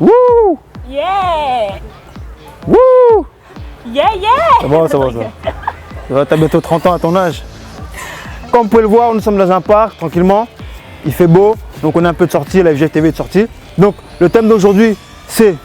Wouh! Yeah! Wouh! Yeah, yeah! C'est bon, ça. T'as bientôt 30 ans à ton âge. Comme vous pouvez le voir, nous sommes dans un parc, tranquillement. Il fait beau, donc on est un peu de sortie, la FGTV est de sortie. Donc le thème d'aujourd'hui, c'est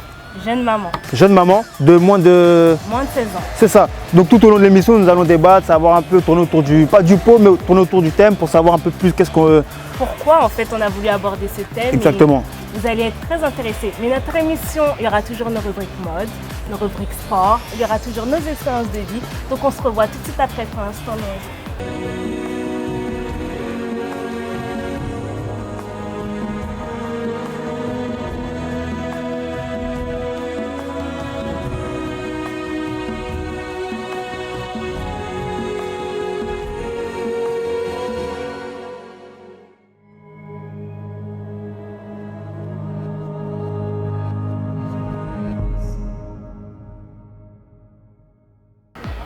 Jeune maman. jeune maman de moins de... Moins de 16 ans. C'est ça. Donc tout au long de l'émission, nous allons débattre, savoir un peu, tourner autour du... Pas du pot, mais tourner autour du thème pour savoir un peu plus qu'est-ce qu'on... Pourquoi en fait on a voulu aborder ce thème. Exactement. Vous allez être très intéressés. Mais notre émission, il y aura toujours nos rubriques mode, nos rubriques sport, il y aura toujours nos expériences de vie. Donc on se revoit tout de suite après pour l'instant.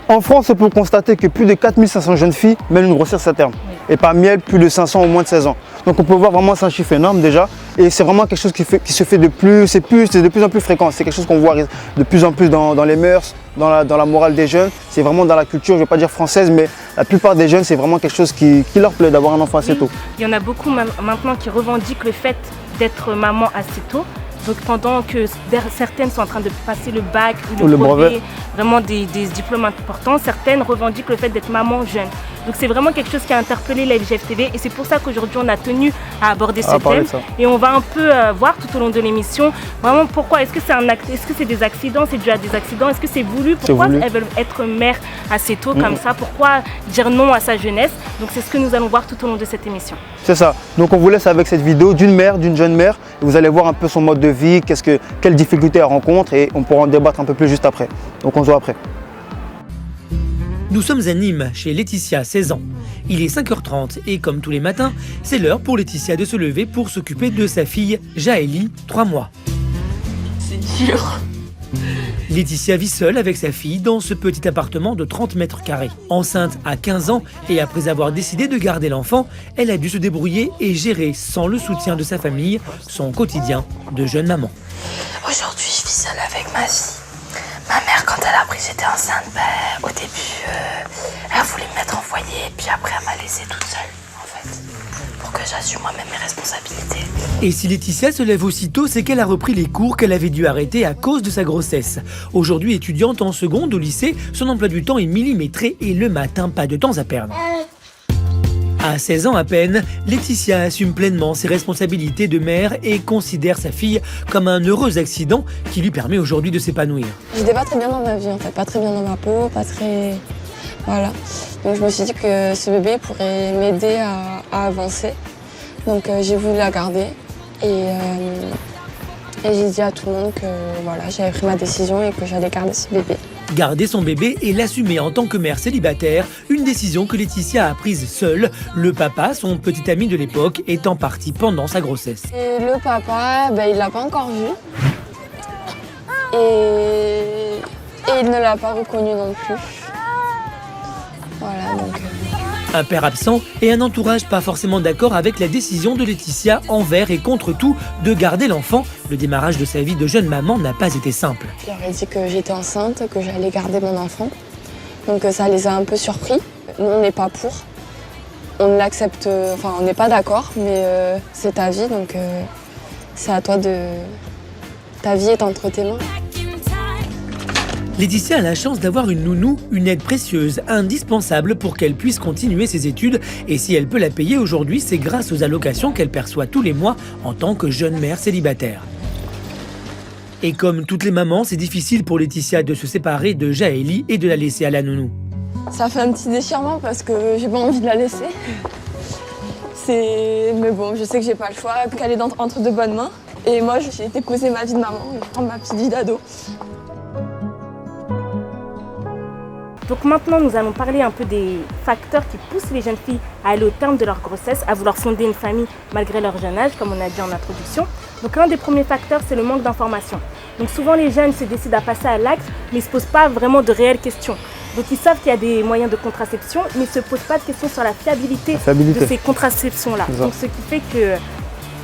En France, on peut constater que plus de 4500 jeunes filles mènent une grossesse à terme. Et parmi elles, plus de 500 au moins de 16 ans. Donc on peut voir vraiment c'est un chiffre énorme déjà. Et c'est vraiment quelque chose qui se fait de plus, c'est de plus en plus fréquent. C'est quelque chose qu'on voit de plus en plus dans les mœurs, dans la morale des jeunes. C'est vraiment dans la culture, je ne vais pas dire française, mais la plupart des jeunes, c'est vraiment quelque chose qui leur plaît d'avoir un enfant assez tôt. Il y en a beaucoup maintenant qui revendiquent le fait d'être maman assez tôt. Donc pendant que certaines sont en train de passer le bac ou le brevet, vraiment des diplômes importants, certaines revendiquent le fait d'être maman jeune. Donc c'est vraiment quelque chose qui a interpellé la FGTV et c'est pour ça qu'aujourd'hui on a tenu à aborder ce thème. Et on va un peu voir tout au long de l'émission vraiment pourquoi, est-ce que c'est des accidents, c'est dû à des accidents, est-ce que c'est voulu, pourquoi elles veulent être mères assez tôt comme ça, pourquoi dire non à sa jeunesse. Donc c'est ce que nous allons voir tout au long de cette émission. C'est ça, donc on vous laisse avec cette vidéo d'une jeune mère et vous allez voir un peu son mode de vie, quelles difficultés elle rencontre et on pourra en débattre un peu plus juste après. Donc on se voit après. Nous sommes à Nîmes, chez Laetitia, 16 ans. Il est 5h30 et comme tous les matins, c'est l'heure pour Laetitia de se lever pour s'occuper de sa fille, Jaëlie, 3 mois. C'est dur. Laetitia vit seule avec sa fille dans ce petit appartement de 30 mètres carrés. Enceinte à 15 ans et après avoir décidé de garder l'enfant, elle a dû se débrouiller et gérer sans le soutien de sa famille son quotidien de jeune maman. Aujourd'hui, je vis seule avec ma fille. Ma mère, quand elle a appris que j'étais enceinte, au début, elle voulait me mettre en foyer, puis après, elle m'a laissée toute seule, en fait, pour que j'assume moi-même mes responsabilités. Et si Laetitia se lève aussitôt, c'est qu'elle a repris les cours qu'elle avait dû arrêter à cause de sa grossesse. Aujourd'hui étudiante en seconde au lycée, son emploi du temps est millimétré et le matin, pas de temps à perdre. À 16 ans à peine, Laetitia assume pleinement ses responsabilités de mère et considère sa fille comme un heureux accident qui lui permet aujourd'hui de s'épanouir. J'étais pas très bien dans ma vie en fait, pas très bien dans ma peau, pas très... Voilà. Donc je me suis dit que ce bébé pourrait m'aider à avancer. Donc j'ai voulu la garder et j'ai dit à tout le monde que voilà, j'avais pris ma décision et que j'allais garder ce bébé. Garder son bébé et l'assumer en tant que mère célibataire, une décision que Laetitia a prise seule. Le papa, son petit ami de l'époque, étant parti pendant sa grossesse. Et le papa, il l'a pas encore vu. Et il ne l'a pas reconnu non plus. Voilà, donc... Un père absent et un entourage pas forcément d'accord avec la décision de Laetitia envers et contre tout de garder l'enfant. Le démarrage de sa vie de jeune maman n'a pas été simple. Je leur ai dit que j'étais enceinte, que j'allais garder mon enfant. Donc ça les a un peu surpris. Nous, on n'est pas pour. On l'accepte, enfin on n'est pas d'accord, mais c'est ta vie, donc c'est à toi de... Ta vie est entre tes mains. Laetitia a la chance d'avoir une nounou, une aide précieuse, indispensable pour qu'elle puisse continuer ses études. Et si elle peut la payer aujourd'hui, c'est grâce aux allocations qu'elle perçoit tous les mois en tant que jeune mère célibataire. Et comme toutes les mamans, c'est difficile pour Laetitia de se séparer de Jaëlie et de la laisser à la nounou. Ça fait un petit déchirement parce que j'ai pas envie de la laisser. Mais bon, je sais que j'ai pas le choix, qu'elle est entre de bonnes mains. Et moi, j'ai déposé ma vie de maman et je prends ma petite vie d'ado. Donc maintenant, nous allons parler un peu des facteurs qui poussent les jeunes filles à aller au terme de leur grossesse, à vouloir fonder une famille malgré leur jeune âge, comme on a dit en introduction. Donc un des premiers facteurs, c'est le manque d'informations. Donc souvent les jeunes se décident à passer à l'acte, mais ils ne se posent pas vraiment de réelles questions. Donc ils savent qu'il y a des moyens de contraception, mais ils ne se posent pas de questions sur la fiabilité de ces contraceptions-là. Donc ce qui fait que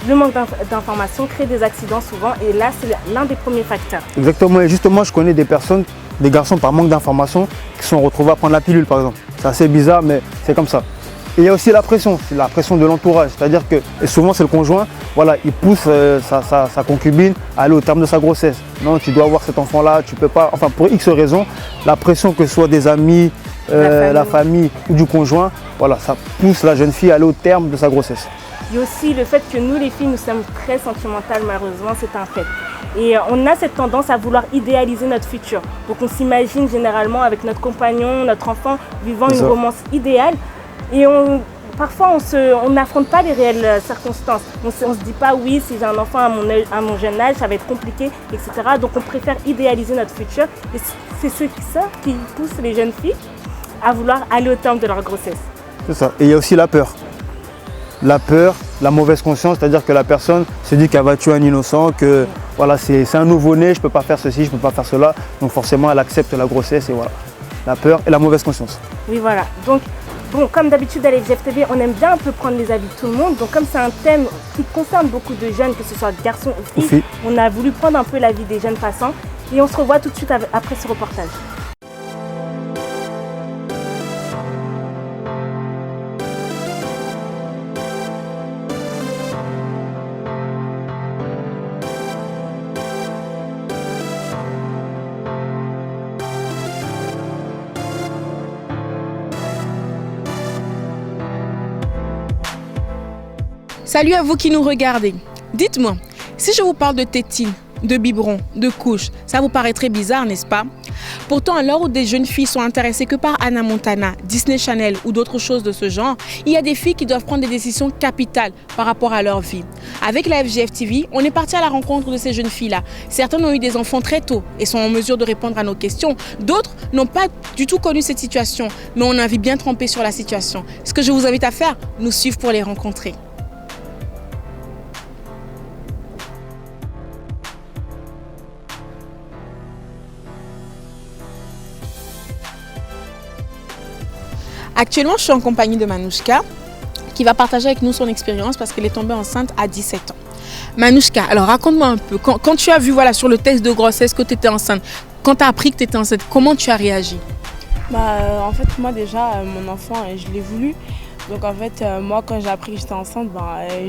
le manque d'informations crée des accidents souvent, et là c'est l'un des premiers facteurs. Exactement, et justement je connais des personnes, des garçons par manque d'informations qui sont retrouvés à prendre la pilule par exemple. C'est assez bizarre mais c'est comme ça. Et il y a aussi la pression, c'est la pression de l'entourage, c'est-à-dire que, et souvent c'est le conjoint, voilà, il pousse sa concubine à aller au terme de sa grossesse. Non, tu dois avoir cet enfant-là, tu peux pas, enfin pour X raisons, la pression que ce soit des amis, la famille ou du conjoint, voilà, ça pousse la jeune fille à aller au terme de sa grossesse. Il y a aussi le fait que nous les filles, nous sommes très sentimentales malheureusement, c'est un fait. Et on a cette tendance à vouloir idéaliser notre futur. Donc on s'imagine généralement avec notre compagnon, notre enfant, vivant une romance idéale. Et parfois, on n'affronte pas les réelles circonstances. On ne se dit pas, oui, si j'ai un enfant à mon jeune âge, ça va être compliqué, etc. Donc, on préfère idéaliser notre futur. Et c'est ça qui pousse les jeunes filles à vouloir aller au terme de leur grossesse. C'est ça. Et il y a aussi la peur. La peur, la mauvaise conscience, c'est-à-dire que la personne se dit qu'elle va tuer un innocent, que voilà, c'est un nouveau-né, je ne peux pas faire ceci, je ne peux pas faire cela. Donc, forcément, elle accepte la grossesse et voilà. La peur et la mauvaise conscience. Oui, voilà. Donc, bon, comme d'habitude à l'FGF TV, on aime bien un peu prendre les avis de tout le monde. Donc comme c'est un thème qui concerne beaucoup de jeunes, que ce soit garçons ou filles, on a voulu prendre un peu l'avis des jeunes passants. Et on se revoit tout de suite après ce reportage. Salut à vous qui nous regardez. Dites-moi, si je vous parle de tétine, de biberon, de couche, ça vous paraîtrait bizarre, n'est-ce pas? Pourtant, à l'heure où des jeunes filles sont intéressées que par Hannah Montana, Disney Channel ou d'autres choses de ce genre, il y a des filles qui doivent prendre des décisions capitales par rapport à leur vie. Avec la FGF TV, on est parti à la rencontre de ces jeunes filles-là. Certaines ont eu des enfants très tôt et sont en mesure de répondre à nos questions. D'autres n'ont pas du tout connu cette situation, mais on a envie bien trempé sur la situation. Ce que je vous invite à faire, nous suivre pour les rencontrer. Actuellement, je suis en compagnie de Manouchka qui va partager avec nous son expérience parce qu'elle est tombée enceinte à 17 ans. Manouchka, alors raconte-moi un peu, quand tu as vu sur le test de grossesse que tu étais enceinte, quand tu as appris que tu étais enceinte, comment tu as réagi? En fait, moi déjà, mon enfant, je l'ai voulu. Donc en fait, moi quand j'ai appris que j'étais enceinte,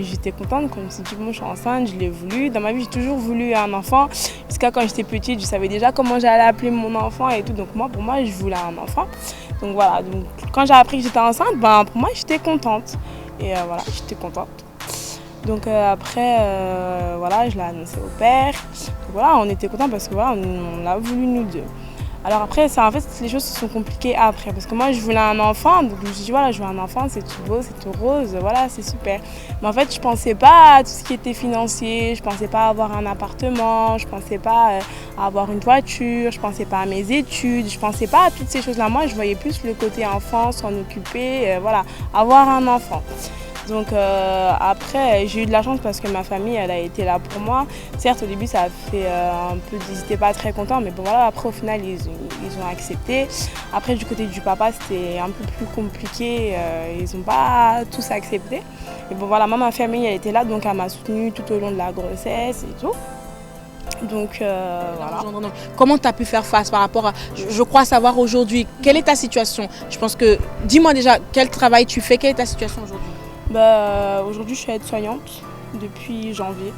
j'étais contente. Quand je me suis dit, bon, je suis enceinte, je l'ai voulu. Dans ma vie, j'ai toujours voulu un enfant. Jusqu'à quand j'étais petite, je savais déjà comment j'allais appeler mon enfant et tout. Donc pour moi, je voulais un enfant. Donc voilà, donc, quand j'ai appris que j'étais enceinte, pour moi, j'étais contente. Et voilà, j'étais contente. Donc après, je l'ai annoncé au père. Donc, voilà, on était contents parce que voilà, on l'a voulu nous deux. Alors après, en fait, les choses se sont compliquées après. Parce que moi, je voulais un enfant. Donc je me suis dit, voilà, je veux un enfant, c'est tout beau, c'est tout rose. Voilà, c'est super. Mais en fait, je ne pensais pas à tout ce qui était financier. Je ne pensais pas avoir un appartement. Je ne pensais pas à avoir une voiture. Je ne pensais pas à mes études. Je ne pensais pas à toutes ces choses-là. Moi, je voyais plus le côté enfant, s'en occuper, avoir un enfant. Donc après, j'ai eu de la chance parce que ma famille, elle a été là pour moi. Certes, au début, ça a fait un peu, ils n'étaient pas très contents, mais bon voilà, après au final, ils ont accepté. Après, du côté du papa, c'était un peu plus compliqué, ils n'ont pas tous accepté. Et bon voilà, moi, ma famille, elle était là, donc elle m'a soutenue tout au long de la grossesse et tout. Donc voilà. Comment tu as pu faire face par rapport à... Je crois savoir aujourd'hui, quelle est ta situation? Je pense que... Dis-moi déjà, quel travail tu fais, quelle est ta situation aujourd'hui? Aujourd'hui, je suis aide-soignante depuis janvier.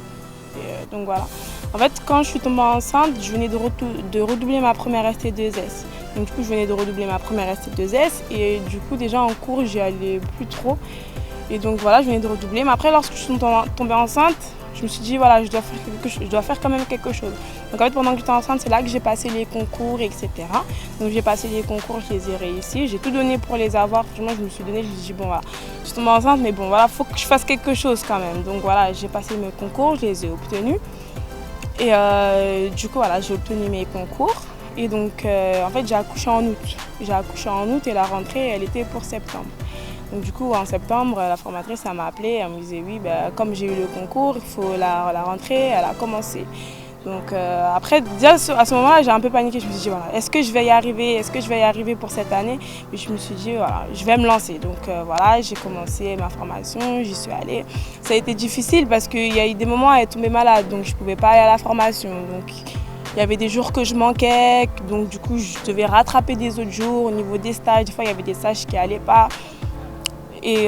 Et, donc voilà. En fait, quand je suis tombée enceinte, je venais de redoubler ma première ST2S. Donc du coup, je venais de redoubler ma première ST2S. Et du coup, déjà en cours, j'y allais plus trop. Et donc voilà, je venais de redoubler. Mais après, lorsque je suis tombée enceinte, je me suis dit, voilà, je dois faire quand même quelque chose. Donc en fait, pendant que j'étais enceinte, c'est là que j'ai passé les concours, etc. Donc j'ai passé les concours, je les ai réussis. J'ai tout donné pour les avoir. Franchement, je me suis donné, je me suis dit, bon voilà, je suis tombée enceinte, mais bon voilà, faut que je fasse quelque chose quand même. Donc voilà, j'ai passé mes concours, je les ai obtenus. Et du coup, voilà, j'ai obtenu mes concours. Et donc, en fait, j'ai accouché en août. J'ai accouché en août et la rentrée, elle était pour septembre. Donc du coup, en septembre, la formatrice m'a appelée, elle me disait oui, comme j'ai eu le concours, il faut la rentrée, elle a commencé. Donc après, déjà à ce moment-là, j'ai un peu paniqué. Je me suis dit, voilà, est-ce que je vais y arriver? Est-ce que je vais y arriver pour cette année? Et je me suis dit, voilà, je vais me lancer. Donc voilà, j'ai commencé ma formation, j'y suis allée. Ça a été difficile parce qu'il y a eu des moments où elle est tombée malade, donc je ne pouvais pas aller à la formation. Donc il y avait des jours que je manquais, donc du coup, je devais rattraper des autres jours au niveau des stages. Des fois, il y avait des stages qui n'allaient pas. Et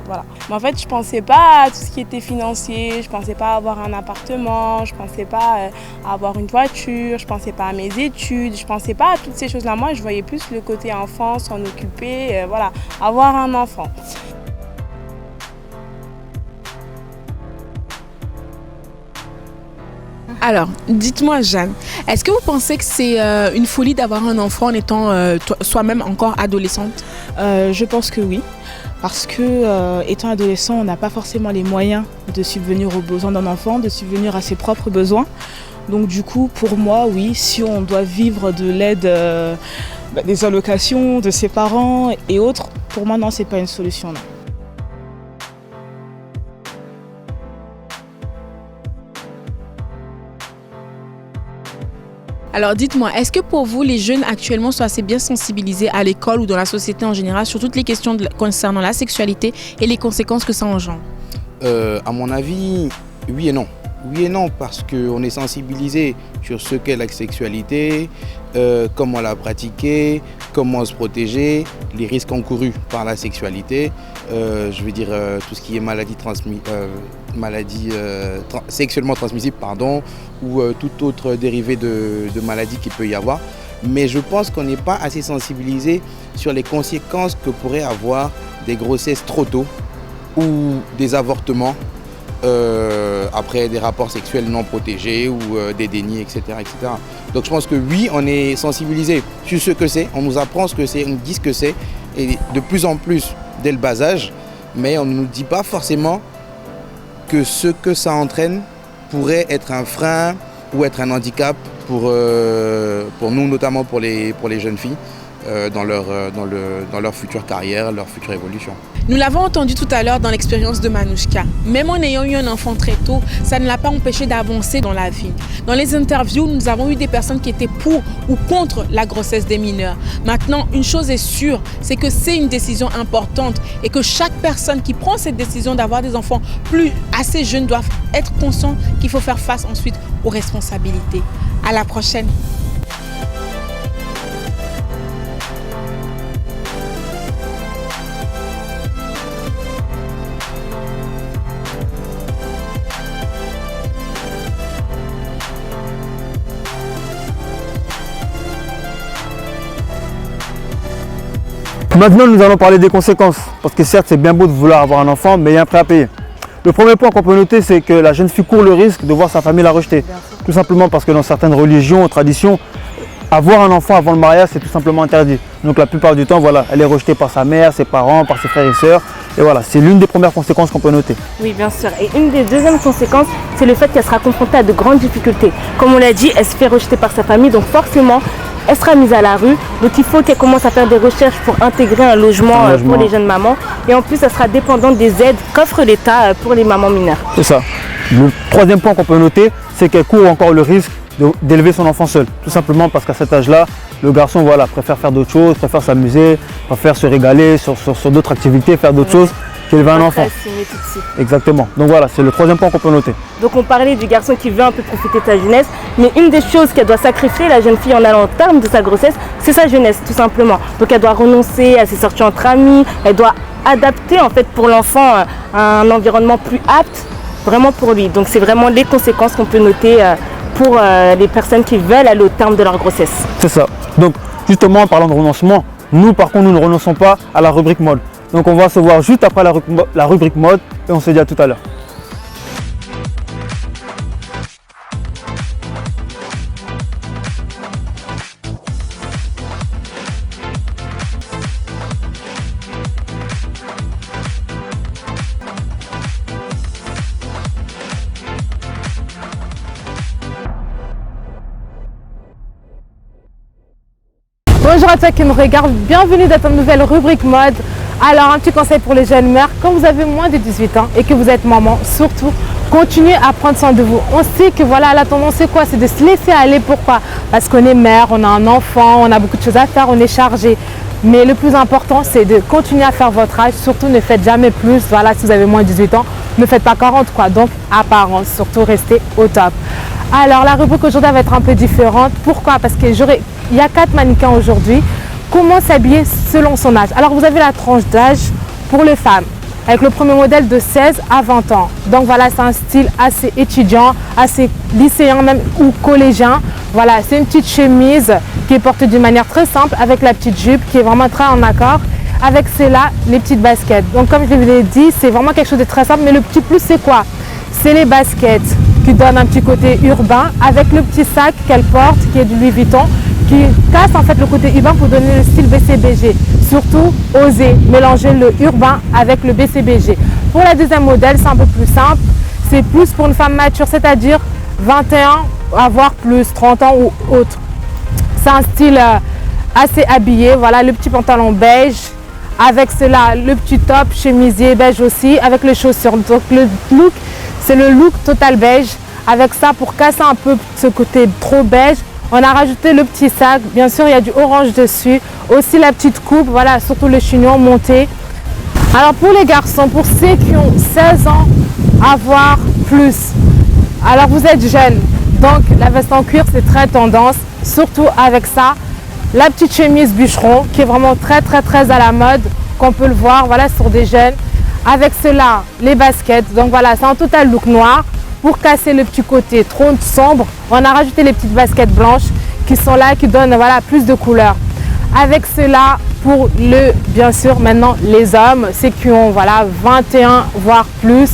voilà. Mais en fait, je ne pensais pas à tout ce qui était financier, je ne pensais pas avoir un appartement, je ne pensais pas à avoir une voiture, je ne pensais pas à mes études, je ne pensais pas à toutes ces choses-là. Moi, je voyais plus le côté enfant, s'en occuper, voilà, avoir un enfant. Alors, dites-moi Jeanne, est-ce que vous pensez que c'est une folie d'avoir un enfant en étant soi-même encore adolescente? Je pense que oui. Parce que étant adolescent, on n'a pas forcément les moyens de subvenir aux besoins d'un enfant, de subvenir à ses propres besoins. Donc du coup, pour moi, oui, si on doit vivre de l'aide des allocations, de ses parents et autres, pour moi, non, c'est pas une solution. Non. Alors dites-moi, est-ce que pour vous, les jeunes actuellement sont assez bien sensibilisés à l'école ou dans la société en général sur toutes les questions concernant la sexualité et les conséquences que ça engendre? À mon avis, oui et non. Oui et non, parce qu'on est sensibilisé sur ce qu'est la sexualité, comment la pratiquer, comment se protéger, les risques encourus par la sexualité, je veux dire tout ce qui est maladie sexuellement transmissible, pardon, ou toute autre dérivée de maladie qu'il peut y avoir. Mais je pense qu'on n'est pas assez sensibilisé sur les conséquences que pourraient avoir des grossesses trop tôt ou des avortements après des rapports sexuels non protégés ou des dénis, etc., etc. Donc je pense que oui, on est sensibilisé sur ce que c'est, on nous apprend ce que c'est, on nous dit ce que c'est, et de plus en plus dès le bas âge, mais on ne nous dit pas forcément que ce que ça entraîne pourrait être un frein ou être un handicap pour nous, notamment pour les jeunes filles, dans leur future carrière, leur future évolution. Nous l'avons entendu tout à l'heure dans l'expérience de Manouchka. Même en ayant eu un enfant très tôt, ça ne l'a pas empêché d'avancer dans la vie. Dans les interviews, nous avons eu des personnes qui étaient pour ou contre la grossesse des mineurs. Maintenant, une chose est sûre, c'est que c'est une décision importante et que chaque personne qui prend cette décision d'avoir des enfants assez jeunes doit être conscient qu'il faut faire face ensuite aux responsabilités. À la prochaine. Maintenant, nous allons parler des conséquences, parce que certes, c'est bien beau de vouloir avoir un enfant, mais il y a un prix à payer. Le premier point qu'on peut noter, c'est que la jeune fille court le risque de voir sa famille la rejeter. Tout simplement parce que dans certaines religions ou traditions, avoir un enfant avant le mariage, c'est tout simplement interdit. Donc la plupart du temps, voilà, elle est rejetée par sa mère, ses parents, par ses frères et sœurs. Et voilà, c'est l'une des premières conséquences qu'on peut noter. Oui, bien sûr. Et une des deuxièmes conséquences, c'est le fait qu'elle sera confrontée à de grandes difficultés. Comme on l'a dit, elle se fait rejeter par sa famille, donc forcément, elle sera mise à la rue. Donc il faut qu'elle commence à faire des recherches pour intégrer un logement pour les jeunes mamans. Et en plus, elle sera dépendante des aides qu'offre l'État pour les mamans mineures. C'est ça. Le troisième point qu'on peut noter, c'est qu'elle court encore le risque d'élever son enfant seul. Tout simplement parce qu'à cet âge-là, le garçon préfère faire d'autres choses, préfère s'amuser, préfère se régaler sur d'autres activités, faire d'autres choses qu'élever un enfant. Exactement. Donc voilà, c'est le troisième point qu'on peut noter. Donc on parlait du garçon qui veut un peu profiter de sa jeunesse, mais une des choses qu'elle doit sacrifier, la jeune fille, en allant au terme de sa grossesse, c'est sa jeunesse, tout simplement. Donc elle doit renoncer à ses sorties entre amis, elle doit adapter en fait pour l'enfant un environnement plus apte, vraiment pour lui. Donc c'est vraiment les conséquences qu'on peut noter pour les personnes qui veulent aller au terme de leur grossesse. C'est ça. Donc justement, en parlant de renoncement, nous par contre, nous ne renonçons pas à la rubrique mode. Donc on va se voir juste après la rubrique mode et on se dit à tout à l'heure. Bonjour à toi qui me regarde, bienvenue dans ta nouvelle rubrique mode. Alors un petit conseil pour les jeunes mères, quand vous avez moins de 18 ans et que vous êtes maman, surtout continuez à prendre soin de vous. On sait que voilà, la tendance c'est quoi? C'est de se laisser aller. Pourquoi? Parce qu'on est mère, on a un enfant, on a beaucoup de choses à faire, on est chargé. Mais le plus important, c'est de continuer à faire votre âge. Surtout, ne faites jamais plus. Voilà, si vous avez moins de 18 ans, ne faites pas 40 quoi. Donc, apparence, surtout restez au top. Alors, la rubrique aujourd'hui va être un peu différente. Pourquoi? Parce qu'il y a 4 mannequins aujourd'hui. Comment s'habiller selon son âge? Alors, vous avez la tranche d'âge pour les femmes, avec le premier modèle de 16 à 20 ans. Donc voilà, c'est un style assez étudiant, assez lycéen même ou collégien. Voilà, c'est une petite chemise qui est portée d'une manière très simple avec la petite jupe qui est vraiment très en accord. Avec celle-là, les petites baskets. Donc comme je vous l'ai dit, c'est vraiment quelque chose de très simple. Mais le petit plus, c'est quoi? C'est les baskets qui donnent un petit côté urbain avec le petit sac qu'elle porte qui est du Louis Vuitton, qui casse en fait le côté urbain pour donner le style BCBG. Surtout, osez mélanger le urbain avec le BCBG. Pour la deuxième modèle, c'est un peu plus simple. C'est plus pour une femme mature, c'est-à-dire 21, voire plus, 30 ans ou autre. C'est un style assez habillé. Voilà, le petit pantalon beige. Avec cela, le petit top, chemisier beige aussi, avec les chaussures. Donc le look, c'est le look total beige. Avec ça, pour casser un peu ce côté trop beige, on a rajouté le petit sac. Bien sûr, il y a du orange dessus. Aussi la petite coupe, voilà, surtout le chignon monté. Alors pour les garçons, pour ceux qui ont 16 ans, voire plus. Alors vous êtes jeunes, donc la veste en cuir, c'est très tendance. Surtout avec ça, la petite chemise bûcheron, qui est vraiment très à la mode, qu'on peut le voir, voilà, sur des jeunes. Avec cela, les baskets. Donc voilà, c'est un total look noir. Pour casser le petit côté trop sombre, on a rajouté les petites baskets blanches qui sont là, qui donnent voilà, plus de couleurs. Avec cela, pour bien sûr maintenant les hommes, ceux qui ont voilà, 21 voire plus,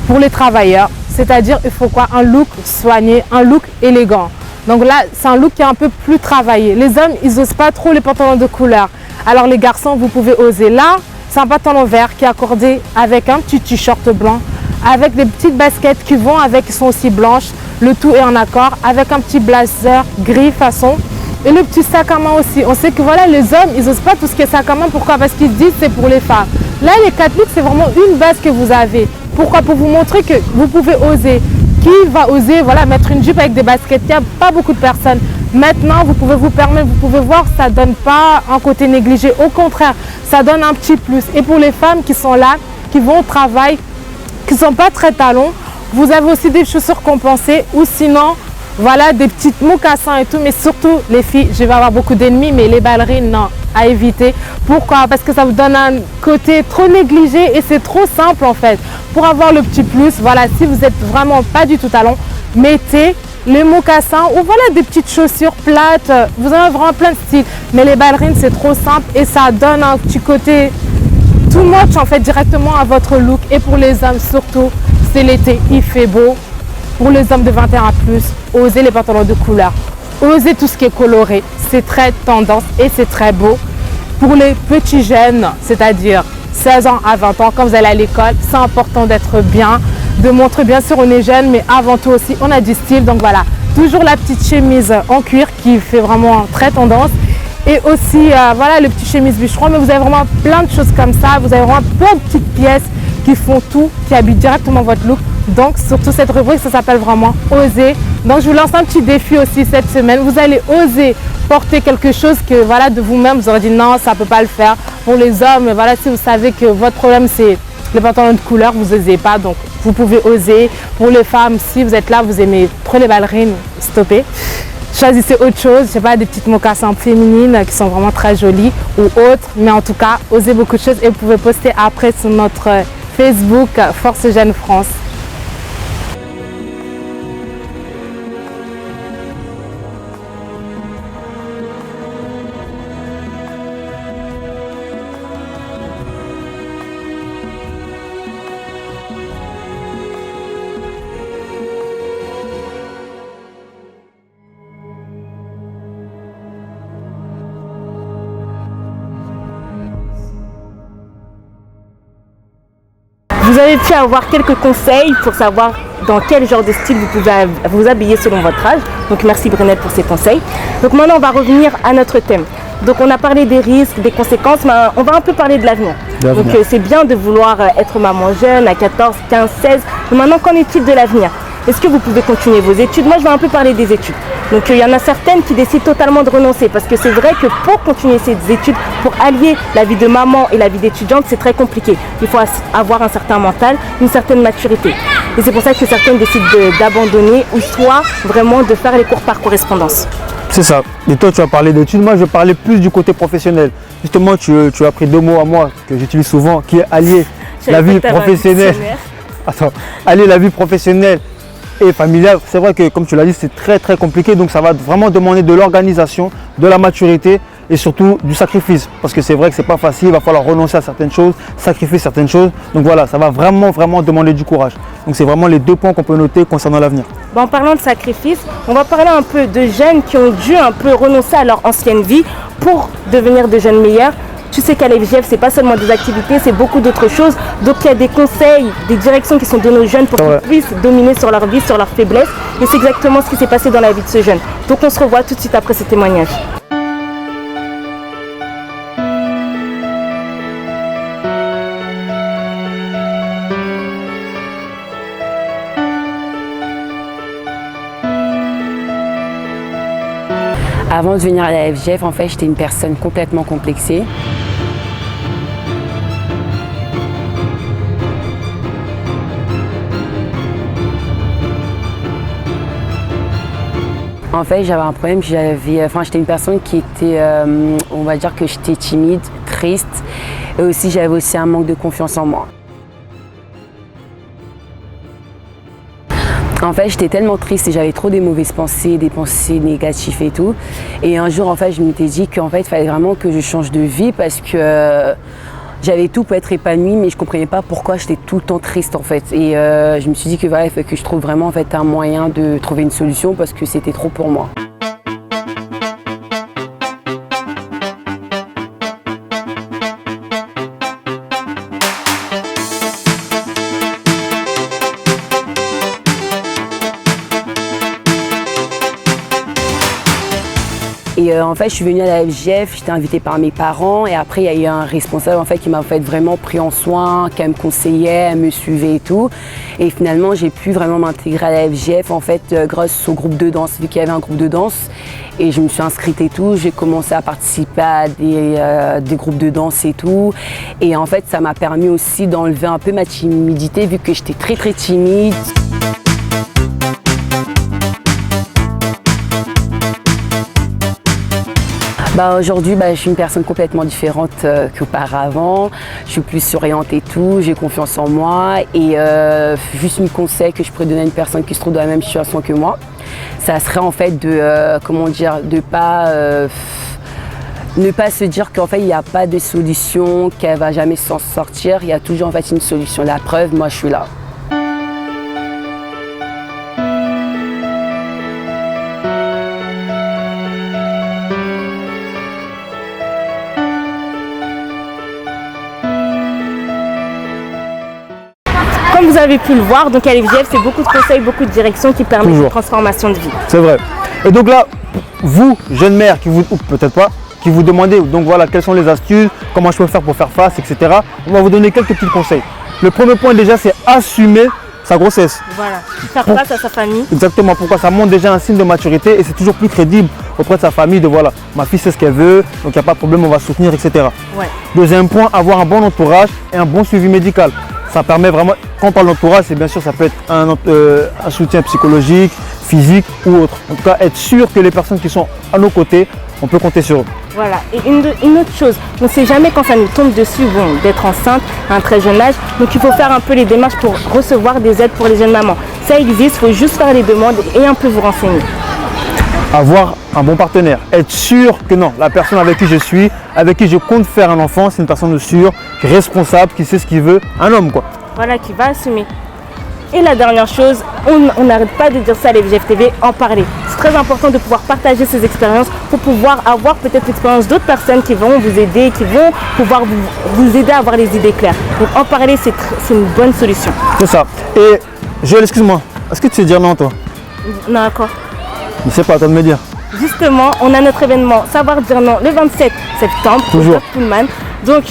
pour les travailleurs, c'est-à-dire il faut quoi? Un look soigné, un look élégant. Donc là, c'est un look qui est un peu plus travaillé. Les hommes, ils n'osent pas trop les pantalons de couleur. Alors les garçons, vous pouvez oser. Là, c'est un pantalon vert qui est accordé avec un petit t-shirt blanc, avec des petites baskets qui vont avec, qui sont aussi blanches. Le tout est en accord avec un petit blazer gris façon et le petit sac à main aussi. On sait que voilà, les hommes, ils n'osent pas tout ce qui est sac à main. Pourquoi? Parce qu'ils disent c'est pour les femmes. Là, les 4 looks, c'est vraiment une base que vous avez. Pourquoi? Pour vous montrer que vous pouvez oser. Qui va oser voilà, mettre une jupe avec des baskets? Il n'y a pas beaucoup de personnes. Maintenant, vous pouvez vous permettre, vous pouvez voir, ça ne donne pas un côté négligé. Au contraire, ça donne un petit plus. Et pour les femmes qui sont là, qui vont au travail, qui ne sont pas très talons, vous avez aussi des chaussures compensées ou sinon, voilà, des petites mocassins et tout. Mais surtout, les filles, je vais avoir beaucoup d'ennemis, mais les ballerines, non, à éviter. Pourquoi? Parce que ça vous donne un côté trop négligé et c'est trop simple en fait. Pour avoir le petit plus, voilà, si vous n'êtes vraiment pas du tout talon, mettez les mocassins ou voilà des petites chaussures plates. Vous avez vraiment plein de styles. Mais les ballerines, c'est trop simple et ça donne un petit côté too much en fait directement à votre look. Et pour les hommes surtout, c'est l'été, il fait beau. Pour les hommes de 21 à plus, osez les pantalons de couleur. Osez tout ce qui est coloré. C'est très tendance et c'est très beau. Pour les petits jeunes, c'est-à-dire 16 ans à 20 ans, quand vous allez à l'école, c'est important d'être bien, de montrer bien sûr on est jeune, mais avant tout aussi on a du style. Donc voilà, toujours la petite chemise en cuir qui fait vraiment très tendance. Et aussi voilà le petit chemise bûcheron, mais vous avez vraiment plein de choses comme ça. Vous avez vraiment plein de petites pièces qui font tout, qui habillent directement votre look. Donc surtout cette rubrique, ça s'appelle vraiment oser. Donc je vous lance un petit défi aussi cette semaine. Vous allez oser porter quelque chose que voilà de vous-même vous aurez dit non, ça ne peut pas le faire. Pour les hommes, voilà, si vous savez que votre problème c'est les pantalons de couleur, vous n'osez pas, donc vous pouvez oser. Pour les femmes, si vous êtes là, vous aimez trop les ballerines, stoppez. Choisissez autre chose, je sais pas, des petites mocassins féminines qui sont vraiment très jolies ou autres. Mais en tout cas, osez beaucoup de choses et vous pouvez poster après sur notre Facebook Force Jeune France. Vous avez pu avoir quelques conseils pour savoir dans quel genre de style vous pouvez vous habiller selon votre âge. Donc merci Brunette pour ces conseils. Donc maintenant on va revenir à notre thème. Donc on a parlé des risques, des conséquences, mais on va un peu parler de l'avenir. Donc c'est bien de vouloir être maman jeune à 14, 15, 16. Mais maintenant, qu'en est-il de l'avenir? Est-ce que vous pouvez continuer vos études? Moi, je vais un peu parler des études. Donc il y en a certaines qui décident totalement de renoncer parce que c'est vrai que pour continuer ces études, pour allier la vie de maman et la vie d'étudiante, c'est très compliqué. Il faut avoir un certain mental, une certaine maturité. Et c'est pour ça que certaines décident d'abandonner ou soit vraiment de faire les cours par correspondance. C'est ça. Et toi, tu as parlé d'études. Moi, je parlais plus du côté professionnel. Justement, tu as appris 2 mots à moi que j'utilise souvent, qui est allier la vie professionnelle. Attends, allier la vie professionnelle et familiale. C'est vrai que, comme tu l'as dit, c'est très très compliqué. Donc, ça va vraiment demander de l'organisation, de la maturité et surtout du sacrifice. Parce que c'est vrai que c'est pas facile. Il va falloir renoncer à certaines choses, sacrifier certaines choses. Donc voilà, ça va vraiment demander du courage. Donc, c'est vraiment les 2 points qu'on peut noter concernant l'avenir. Bon, en parlant de sacrifice, on va parler un peu de jeunes qui ont dû un peu renoncer à leur ancienne vie pour devenir des jeunes meilleurs. Tu sais qu'à l'FJF, c'est pas seulement des activités, c'est beaucoup d'autres choses. Donc il y a des conseils, des directions qui sont données aux jeunes pour qu'ils puissent dominer sur leur vie, sur leurs faiblesses. Et c'est exactement ce qui s'est passé dans la vie de ce jeune. Donc on se revoit tout de suite après ce témoignage. Avant de venir à la FJF, en fait, j'étais une personne complètement complexée. En fait, j'avais un problème, j'étais une personne qui était, on va dire que j'étais timide, triste, et aussi j'avais aussi un manque de confiance en moi. En fait, j'étais tellement triste et j'avais trop des mauvaises pensées, des pensées négatives et tout. Et un jour, en fait, je m'étais dit qu'en fait, il fallait vraiment que je change de vie parce que j'avais tout pour être épanouie, mais je comprenais pas pourquoi j'étais tout le temps triste, en fait. Et je me suis dit que voilà, il fallait que je trouve vraiment en fait un moyen de trouver une solution parce que c'était trop pour moi. Et en fait, je suis venue à la FJF, j'étais invitée par mes parents et après, il y a eu un responsable en fait, qui m'a en fait, vraiment pris en soin, qui me conseillait, me suivait et tout. Et finalement, j'ai pu vraiment m'intégrer à la FJF en fait, grâce au groupe de danse, vu qu'il y avait un groupe de danse. Et je me suis inscrite et tout, j'ai commencé à participer à des groupes de danse et tout. Et en fait, ça m'a permis aussi d'enlever un peu ma timidité, vu que j'étais très très timide. Aujourd'hui, je suis une personne complètement différente qu'auparavant. Je suis plus souriante et tout, j'ai confiance en moi. Et juste un conseil que je pourrais donner à une personne qui se trouve dans la même situation que moi, ça serait en fait de, ne pas se dire qu'en fait il n'y a pas de solution, qu'elle va jamais s'en sortir. Il y a toujours en fait une solution. La preuve, moi je suis là. Comme vous avez pu le voir, donc à l'FJF, c'est beaucoup de conseils, beaucoup de directions qui permettent une transformation de vie. C'est vrai. Et donc là, vous, jeune mère, ou peut-être pas, qui vous demandez donc voilà quelles sont les astuces, comment je peux faire pour faire face, etc. On va vous donner quelques petits conseils. Le premier point déjà, c'est assumer sa grossesse. Voilà, faire face à sa famille. Exactement, pourquoi ça montre déjà un signe de maturité et c'est toujours plus crédible auprès de sa famille de voilà, ma fille sait ce qu'elle veut, donc il n'y a pas de problème, on va soutenir, etc. Ouais. Deuxième point, avoir un bon entourage et un bon suivi médical. Ça permet vraiment, quand on parle d'entourage, c'est bien sûr, ça peut être un soutien psychologique, physique ou autre. En tout cas, être sûr que les personnes qui sont à nos côtés, on peut compter sur eux. Voilà, et une autre chose, on ne sait jamais quand ça nous tombe dessus, d'être enceinte à un très jeune âge, donc il faut faire un peu les démarches pour recevoir des aides pour les jeunes mamans. Ça existe, il faut juste faire les demandes et un peu vous renseigner. Avoir un bon partenaire, être sûr que non, la personne avec qui je suis, avec qui je compte faire un enfant, c'est une personne sûre, responsable, qui sait ce qu'il veut, un homme quoi. Voilà, qui va assumer. Et la dernière chose, on n'arrête pas de dire ça à l'FJF TV, en parler. C'est très important de pouvoir partager ces expériences pour pouvoir avoir peut-être l'expérience d'autres personnes qui vont vous aider, qui vont pouvoir vous aider à avoir les idées claires. Donc en parler, c'est une bonne solution. C'est ça. Et Joël, excuse-moi, est-ce que tu sais dire non toi? Non, d'accord. Je sais pas, à toi de me dire. justement, on a notre événement Savoir dire non le 27 septembre. Toujours. Pullman. Donc,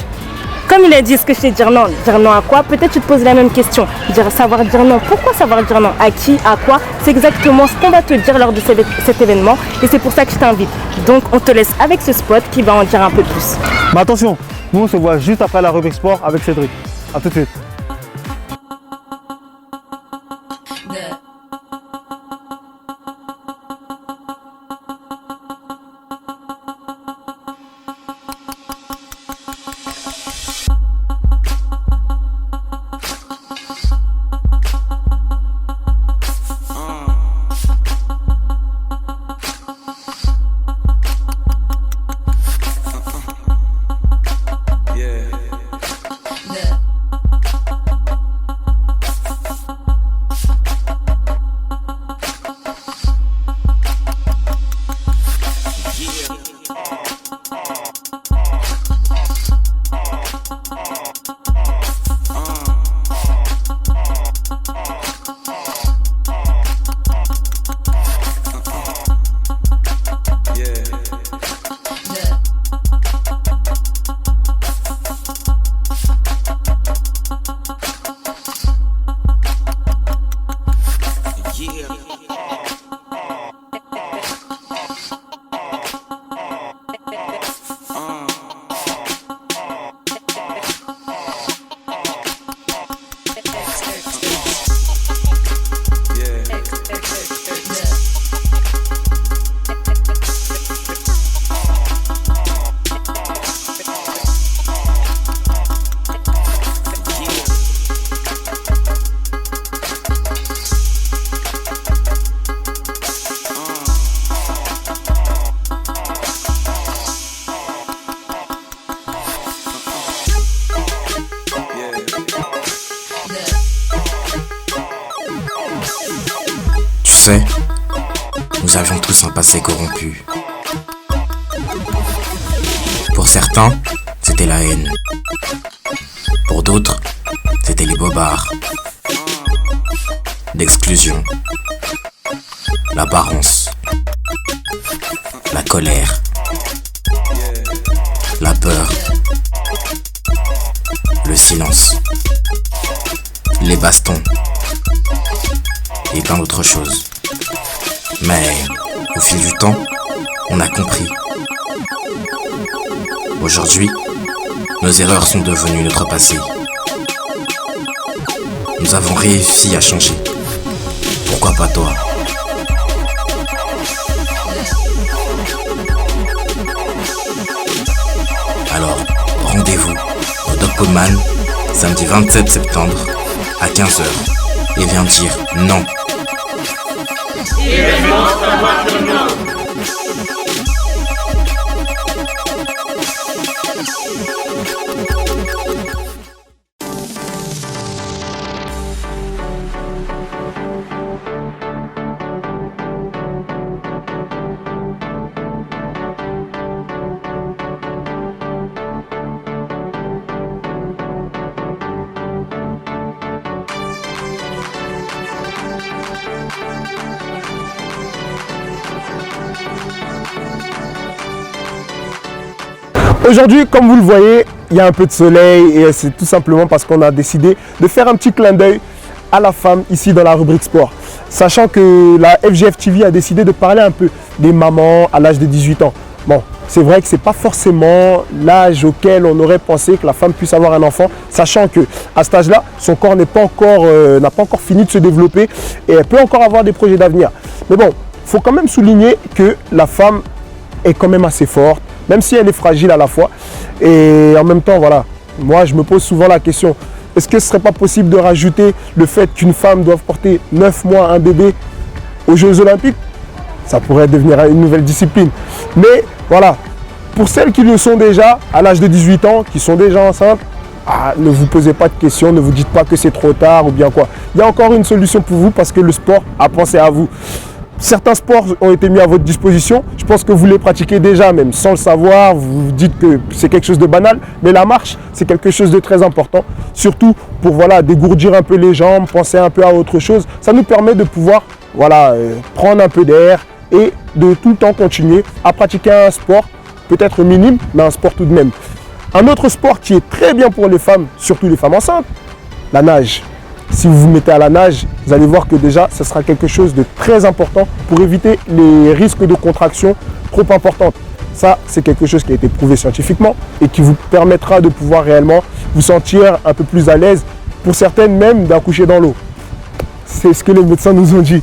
comme il a dit, est-ce que je sais dire non à quoi? Peut-être tu te poses la même question. Savoir dire non. Pourquoi savoir dire non? À qui? À quoi? C'est exactement ce qu'on va te dire lors de cet événement. Et c'est pour ça que je t'invite. Donc, on te laisse avec ce spot qui va en dire un peu plus. Mais attention, nous on se voit juste après la rubrique sport avec Cédric. A tout de suite. Tu sais, nous avions tous un passé corrompu. Pour certains, c'était la haine. Pour d'autres, c'était les bobards. L'exclusion, l'apparence, la colère, la peur, le silence, les bastons et plein d'autres choses. Mais au fil du temps, on a compris. Aujourd'hui, nos erreurs sont devenues notre passé. Nous avons réussi à changer. Pourquoi pas toi? Alors, rendez-vous au Doc Pullman, samedi 27 septembre, à 15h. Et viens dire non. Événement Savoir dire non. Aujourd'hui, comme vous le voyez, il y a un peu de soleil et c'est tout simplement parce qu'on a décidé de faire un petit clin d'œil à la femme ici dans la rubrique sport. Sachant que la FGF TV a décidé de parler un peu des mamans à l'âge de 18 ans. Bon, c'est vrai que ce n'est pas forcément l'âge auquel on aurait pensé que la femme puisse avoir un enfant, sachant qu'à cet âge-là, son corps n'a pas encore fini de se développer et elle peut encore avoir des projets d'avenir. Mais bon, il faut quand même souligner que la femme est quand même assez forte, même si elle est fragile à la fois. Et en même temps, voilà, moi je me pose souvent la question, est-ce que ce ne serait pas possible de rajouter le fait qu'une femme doive porter 9 mois un bébé aux Jeux Olympiques? Ça pourrait devenir une nouvelle discipline. Mais voilà, pour celles qui le sont déjà, à l'âge de 18 ans, qui sont déjà enceintes, ne vous posez pas de questions, ne vous dites pas que c'est trop tard ou bien quoi. Il y a encore une solution pour vous parce que le sport a pensé à vous. Certains sports ont été mis à votre disposition. Je pense que vous les pratiquez déjà, même sans le savoir. Vous vous dites que c'est quelque chose de banal. Mais la marche, c'est quelque chose de très important. Surtout pour dégourdir un peu les jambes, penser un peu à autre chose. Ça nous permet de pouvoir prendre un peu d'air et de tout le temps continuer à pratiquer un sport, peut-être minime, mais un sport tout de même. Un autre sport qui est très bien pour les femmes, surtout les femmes enceintes, la nage. Si vous vous mettez à la nage, vous allez voir que déjà, ce sera quelque chose de très important pour éviter les risques de contraction trop importantes. Ça, c'est quelque chose qui a été prouvé scientifiquement et qui vous permettra de pouvoir réellement vous sentir un peu plus à l'aise, pour certaines même d'accoucher dans l'eau. C'est ce que les médecins nous ont dit.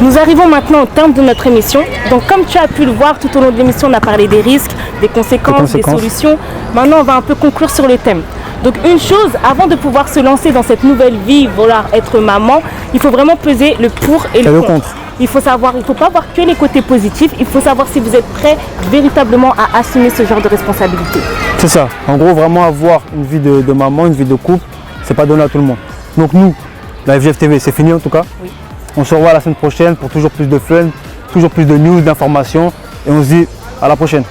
Nous arrivons maintenant au terme de notre émission. Donc comme tu as pu le voir, tout au long de l'émission, on a parlé des risques, des conséquences, des solutions. Maintenant, on va un peu conclure sur le thème. Donc une chose, avant de pouvoir se lancer dans cette nouvelle vie, vouloir être maman, il faut vraiment peser le pour et le contre. Il faut savoir, il ne faut pas voir que les côtés positifs, il faut savoir si vous êtes prêt véritablement à assumer ce genre de responsabilité. C'est ça. En gros, vraiment avoir une vie de maman, une vie de couple, c'est pas donné à tout le monde. Donc nous, la FGF TV, c'est fini en tout cas. Oui. On se revoit la semaine prochaine pour toujours plus de fun, toujours plus de news, d'informations. Et on se dit à la prochaine.